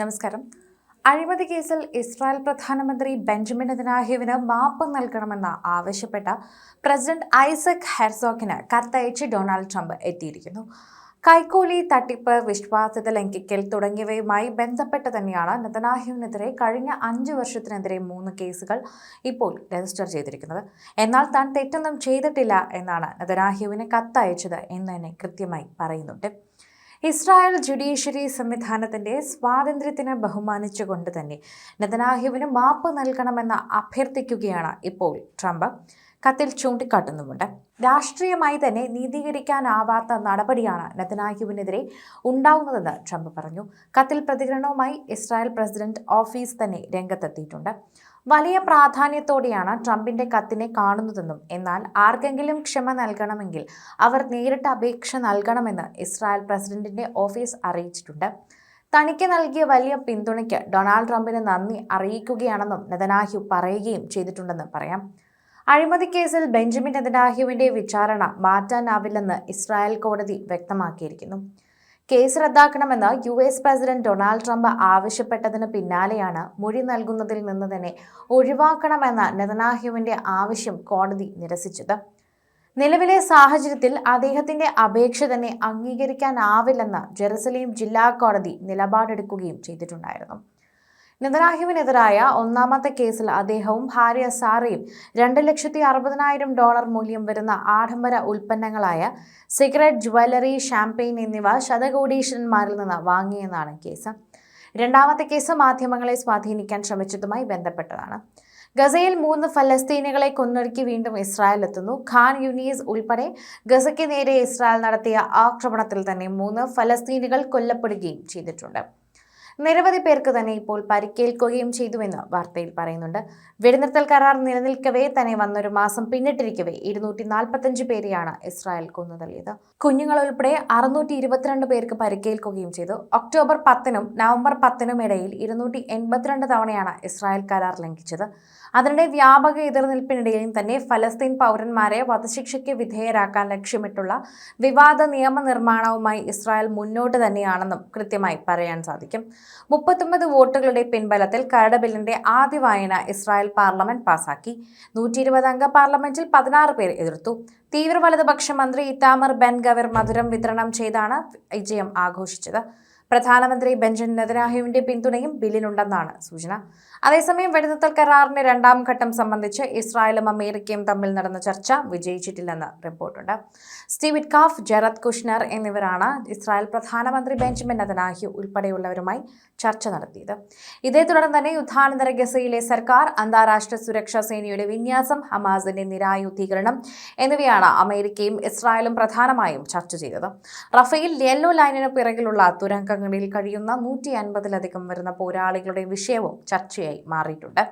നമസ്കാരം. അഴിമതി കേസിൽ ഇസ്രായേൽ പ്രധാനമന്ത്രി ബെഞ്ചമിൻ നെതന്യാഹുവിന് മാപ്പ് നൽകണമെന്ന് ആവശ്യപ്പെട്ട പ്രസിഡന്റ് ഐസക് ഹെർസോഗിന് കത്തയച്ച് ഡൊണാൾഡ് ട്രംപ് എത്തിയിരിക്കുന്നു. കൈക്കൂലി, തട്ടിപ്പ്, വിശ്വാസ്യത ലംഘിക്കൽ തുടങ്ങിയവയുമായി ബന്ധപ്പെട്ട് തന്നെയാണ് നെതന്യാഹുവിനെതിരെ കഴിഞ്ഞ 5 വർഷത്തിനെതിരെ 3 കേസുകൾ ഇപ്പോൾ രജിസ്റ്റർ ചെയ്തിരിക്കുന്നത്. എന്നാൽ താൻ തെറ്റൊന്നും ചെയ്തിട്ടില്ല എന്നാണ് നെതന്യാഹുവിന് കത്തയച്ചത് എന്ന് തന്നെ കൃത്യമായി പറയുന്നുണ്ട്. ഇസ്രായേൽ ജുഡീഷ്യറി സംവിധാനത്തിന്റെ സ്വാതന്ത്ര്യത്തിന് ബഹുമാനിച്ചുകൊണ്ട് തന്നെ നെതന്യാഹുവിന് മാപ്പ് നൽകണമെന്ന് അഭ്യർത്ഥിക്കുകയാണ് ഇപ്പോൾ ട്രംപ്. കത്തിൽ ചൂണ്ടിക്കാട്ടുന്നുമുണ്ട്. രാഷ്ട്രീയമായി തന്നെ നീതീകരിക്കാനാവാത്ത നടപടിയാണ് നെതന്യാഹുവിനെതിരെ ഉണ്ടാവുന്നതെന്ന് ട്രംപ് പറഞ്ഞു. കത്തിൽ പ്രതികരണവുമായി ഇസ്രായേൽ പ്രസിഡന്റ് ഓഫീസ് തന്നെ രംഗത്തെത്തിയിട്ടുണ്ട്. വലിയ പ്രാധാന്യത്തോടെയാണ് ട്രംപിന്റെ കത്തിനെ കാണുന്നതെന്നും എന്നാൽ ആർക്കെങ്കിലും ക്ഷമ നൽകണമെങ്കിൽ അവർ നേരിട്ട് അപേക്ഷ നൽകണമെന്ന് ഇസ്രായേൽ പ്രസിഡന്റിന്റെ ഓഫീസ് അറിയിച്ചിട്ടുണ്ട്. തനിക്ക് നൽകിയ വലിയ പിന്തുണയ്ക്ക് ഡൊണാൾഡ് ട്രംപിന് നന്ദി അറിയിക്കുകയാണെന്നും നെതന്യാഹു പറയുകയും ചെയ്തിട്ടുണ്ടെന്ന് പറയാം. അഴിമതി കേസിൽ ബെഞ്ചമിൻ നെതന്യാഹുവിന്റെ വിചാരണ മാറ്റാനാവില്ലെന്ന് ഇസ്രായേൽ കോടതി വ്യക്തമാക്കിയിരിക്കുന്നു. കേസ് റദ്ദാക്കണമെന്ന് US പ്രസിഡന്റ് ഡൊണാൾഡ് ട്രംപ് ആവശ്യപ്പെട്ടതിന് പിന്നാലെയാണ് മൊഴി നൽകുന്നതിൽ നിന്ന് തന്നെ ഒഴിവാക്കണമെന്ന നെതന്യാഹുവിന്റെ ആവശ്യം കോടതി നിരസിച്ചത്. നിലവിലെ സാഹചര്യത്തിൽ അദ്ദേഹത്തിന്റെ അപേക്ഷ തന്നെ അംഗീകരിക്കാനാവില്ലെന്ന് ജെറുസലേം ജില്ലാ കോടതി നിലപാടെടുക്കുകയും ചെയ്തിട്ടുണ്ടായിരുന്നു. നെതന്യാഹുവിനെതിരായ ഒന്നാമത്തെ കേസിൽ അദ്ദേഹവും ഭാര്യ സാറയും $2,60,000 മൂല്യം വരുന്ന ആഡംബര ഉൽപ്പന്നങ്ങളായ സിഗരറ്റ്, ജ്വല്ലറി, ഷാംപെയിൻ എന്നിവ ശതകോടീശ്വരന്മാരിൽ നിന്ന് വാങ്ങിയെന്നാണ് കേസ്. രണ്ടാമത്തെ കേസ് മാധ്യമങ്ങളെ സ്വാധീനിക്കാൻ ശ്രമിച്ചതുമായി ബന്ധപ്പെട്ടതാണ്. ഗസയിൽ 3 ഫലസ്തീനികളെ കൊന്നൊടുക്കി വീണ്ടും ഇസ്രായേൽ എത്തുന്നു. ഖാൻ യൂനീസ് ഉൾപ്പെടെ ഗസയ്ക്ക് നേരെ ഇസ്രായേൽ നടത്തിയ ആക്രമണത്തിൽ തന്നെ 3 ഫലസ്തീനികൾ കൊല്ലപ്പെടുകയും ചെയ്തിട്ടുണ്ട്. നിരവധി പേർക്ക് തന്നെ ഇപ്പോൾ പരിക്കേൽക്കുകയും ചെയ്തുവെന്ന് വാർത്തയിൽ പറയുന്നുണ്ട്. വെടിനിർത്തൽ കരാർ നിലനിൽക്കവേ തന്നെ വന്നൊരു മാസം പിന്നിട്ടിരിക്കവേ 245 പേരെയാണ് ഇസ്രായേൽ കൊന്നുതള്ളിയത്. കുഞ്ഞുങ്ങൾ ഉൾപ്പെടെ 622 പേർക്ക് പരിക്കേൽക്കുകയും ചെയ്തു. ഒക്ടോബർ 10-നും നവംബർ 10-നും ഇടയിൽ 282 തവണയാണ് ഇസ്രായേൽ കരാർ ലംഘിച്ചത്. അതിനിടെ വ്യാപക എതിർനിൽപ്പിനിടയിലും തന്നെ ഫലസ്തീൻ പൗരന്മാരെ വധശിക്ഷയ്ക്ക് വിധേയരാക്കാൻ ലക്ഷ്യമിട്ടുള്ള വിവാദ നിയമനിർമ്മാണവുമായി ഇസ്രായേൽ മുന്നോട്ട് തന്നെയാണെന്നും കൃത്യമായി പറയാൻ സാധിക്കും. 39 വോട്ടുകളുടെ പിൻബലത്തിൽ കരട് ബില്ലിന്റെ ആദ്യ വായന ഇസ്രായേൽ പാർലമെന്റ് പാസാക്കി. 120 അംഗ പാർലമെന്റിൽ 16 പേർ എതിർത്തു. തീവ്ര വലതുപക്ഷ മന്ത്രി ഇത്താമർ ബെൻ ഗവിർ മധുരം വിതരണം ചെയ്താണ് വിജയം ആഘോഷിച്ചത്. പ്രധാനമന്ത്രി ബെഞ്ചമിൻ നെതന്യാഹുവിന്റെ പിന്തുണയും ബില്ലിനുണ്ടെന്നാണ് സൂചന. അതേസമയം വെടിനിർത്തൽ കരാറിന്റെ 2ാം ഘട്ടം സംബന്ധിച്ച് ഇസ്രായേലും അമേരിക്കയും തമ്മിൽ നടന്ന ചർച്ച വിജയിച്ചിട്ടില്ലെന്ന് റിപ്പോർട്ടുണ്ട്. സ്റ്റീവ് വിറ്റ്കോഫ്, ജെറഡ് കുഷ്നർ എന്നിവരാണ് ഇസ്രായേൽ പ്രധാനമന്ത്രി ബെഞ്ചമിൻ നെതന്യാഹു ഉൾപ്പെടെയുള്ളവരുമായി ചർച്ച നടത്തിയത്. ഇതേ തുടർന്ന് തന്നെ യുദ്ധാനന്തര ഗസയിലെ സർക്കാർ, അന്താരാഷ്ട്ര സുരക്ഷാ സേനയുടെ വിന്യാസം, ഹമാസിന്റെ നിരായുധീകരണം എന്നിവയാണ് അമേരിക്കയും ഇസ്രായേലും പ്രധാനമായും ചർച്ച ചെയ്തത്. റഫേൽ, യെല്ലോ ലൈനിന് പിറകിലുള്ള തുരങ്കങ്ങളിൽ കഴിയുന്ന 150-ലധികം വരുന്ന പോരാളികളുടെ വിഷയവും ചർച്ചയായി മാറിയിട്ടുണ്ട്.